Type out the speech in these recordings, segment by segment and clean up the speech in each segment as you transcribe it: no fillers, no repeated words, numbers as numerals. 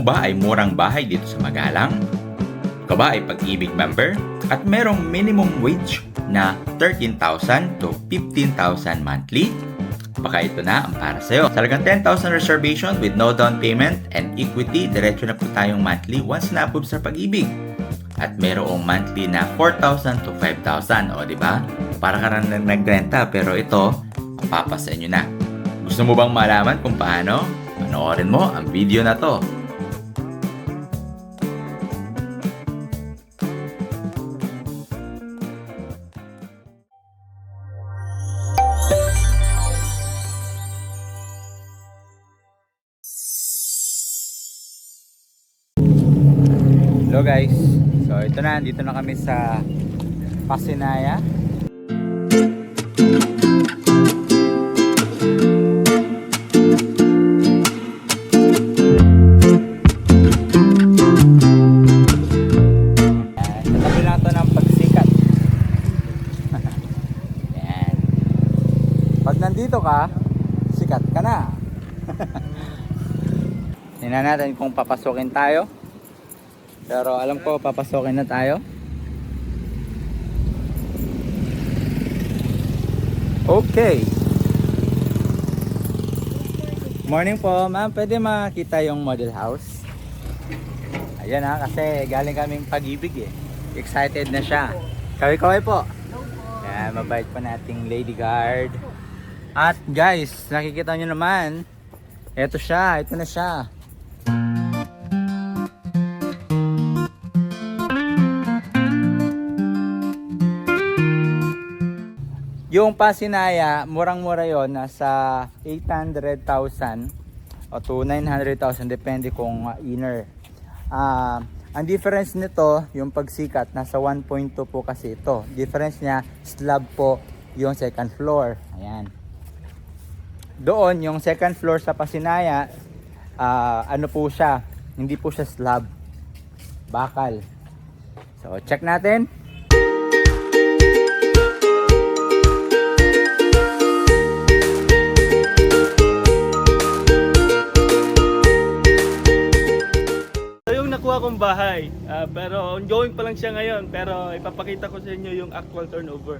ba ay murang bahay dito sa Magalang? Ikaw ba ay Pag-ibig member? At merong minimum wage na 13,000 to 15,000 monthly? Baka ito na ang para sa'yo. Talagang 10,000 reservation with no down payment and equity. Diretso na po tayong monthly once na-approve sa Pag-ibig. At merong monthly na 4,000 to 5,000. O, diba? Para ka rin nagrenta pero ito, mapapasa nyo na. Gusto mo bang malaman kung paano? Panoorin mo ang video na to. Hello guys. So ito na, dito na kami sa Pasinaya. Pag nandito ka, sikat ka na. Tingnan natin kung papasokin tayo. Pero alam ko papasokin na tayo. Okay. Morning po, ma'am. Pwede makita yung model house? Ayan ha, kasi galing kaming Pag-ibig eh. Excited na siya. Kaway-kaway po. Ayan, mabait po nating lady guard. At guys, nakikita nyo naman, ito siya, ito na siya. Yung Pasinaya, murang-mura yon, nasa 800,000 o to 900,000, depende kung inner. Ang difference nito, yung pagsikat, nasa 1.2 po kasi ito. Difference niya, slab po yung second floor. Ayan. Doon, yung second floor sa Pasinaya, ano po siya, hindi po siya slab, bakal. So, check natin. Ito yung nakuha kong bahay, pero ongoing pa lang siya ngayon, pero ipapakita ko sa inyo yung actual turnover.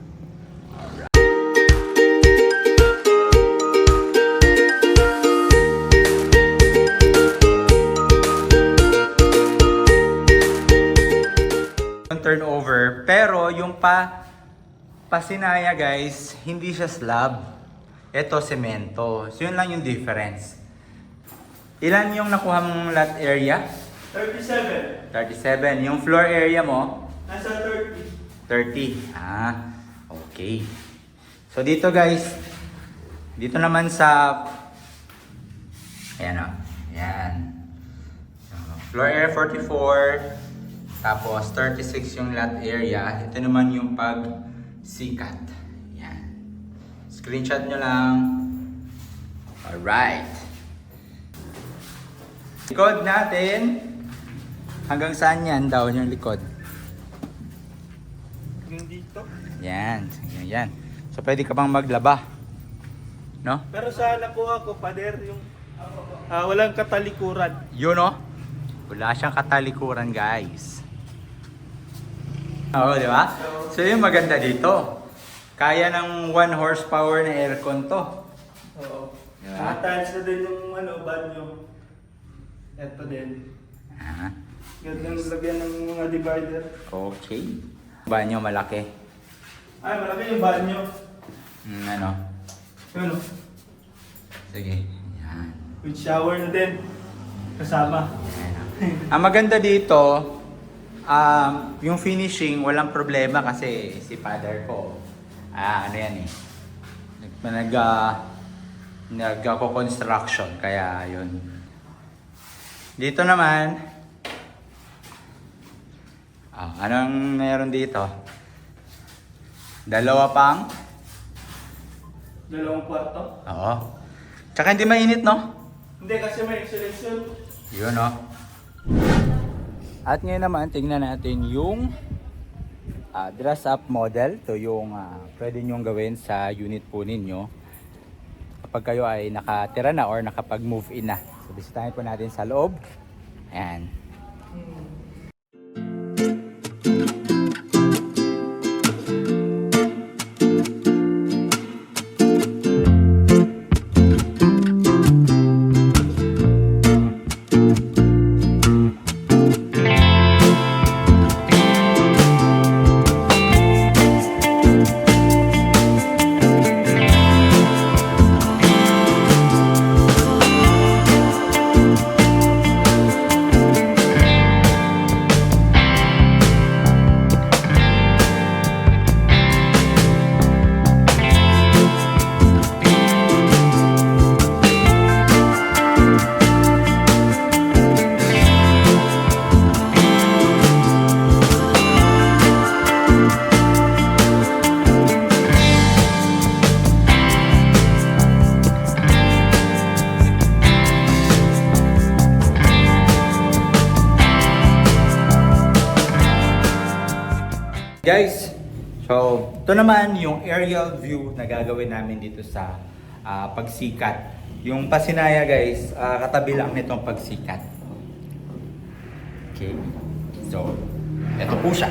Turnover, pero yung Pasinaya guys, hindi siya slab. Ito semento. So yun lang yung difference. Ilan yung nakuha mong lot area? 37. 37. Yung floor area mo? Nasa 30. 30. Okay. So dito guys, dito naman sa ayan o. Ayan. So, floor area 44. Tapos 36 yung lot area. Ito naman yung pagsikat. Yan. Screenshot nyo lang. Alright. Likod natin. Hanggang saan yan daw yung likod? Yung dito. Yan. Yan. So pwede ka pang maglaba. No? Pero sa nakuha ko, pader, yung walang katalikuran. Yun o. Wala siyang katalikuran guys. Oo, di ba? So yung maganda dito. Kaya ng 1 horsepower na aircon to. Oo. Diba? Attached na din yung banyo. Ito din. Ganda ng lagyan ng mga divider. Okay. Banyo malaki. Ay, malaki yung banyo. Ano? Ano? Sige. Yan. With shower na din. Kasama. Ang maganda dito, yung finishing, walang problema kasi si father ko, ano yan eh, nag-construction, kaya yun. Dito naman, anong meron dito? Dalawang kwarto. Oo. Tsaka hindi mainit, no? Hindi, kasi may insulation. Yun, no? At ngayon naman, tingnan natin yung dress up model. Ito yung pwede nyong gawin sa unit po ninyo kapag kayo ay nakatira na or nakapag-move in na. So, bisitahin po natin sa loob. Ayan. Guys, so ito naman yung aerial view na gagawin namin dito sa Pagsikat. Yung Pasinaya guys, katabi lang nitong Pagsikat. Okay, so ito po siya.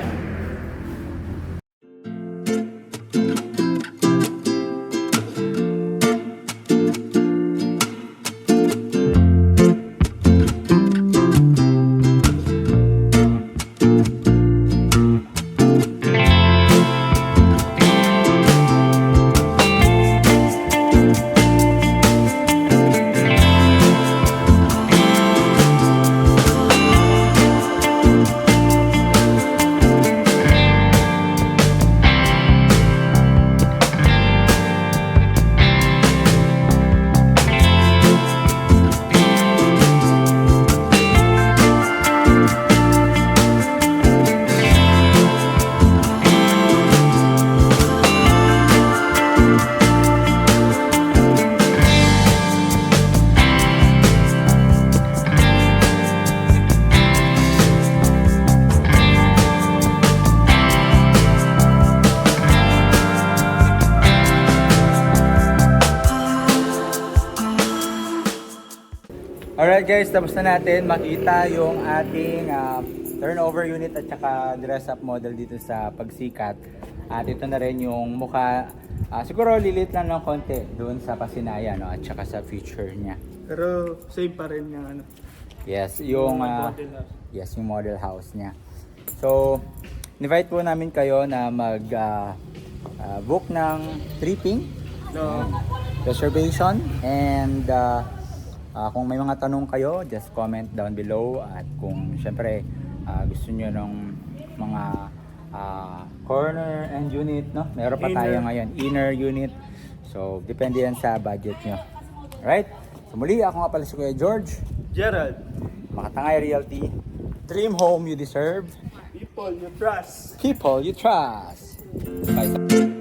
Alright guys, tapos na natin makita yung ating turnover unit at saka dress up model dito sa Pagsikat. At ito na rin yung mukha, siguro lilit lang ng konti doon sa Pasinaya, no? At saka sa feature niya. Pero same pa rin yung ano. Yes, yung model house. yes, yung model house niya. So, invite po namin kayo na mag book ng tripping, No. reservation, and kung may mga tanong kayo, just comment down below. At kung syempre gusto nyo ng mga corner and unit, no? Meron pa tayo ngayon, inner unit. So, depende yan sa budget nyo. Alright? So, muli, ako nga pala si Kuya George. Gerald, Makatangay Realty. Dream home you deserve. people you trust. People you trust. Bye.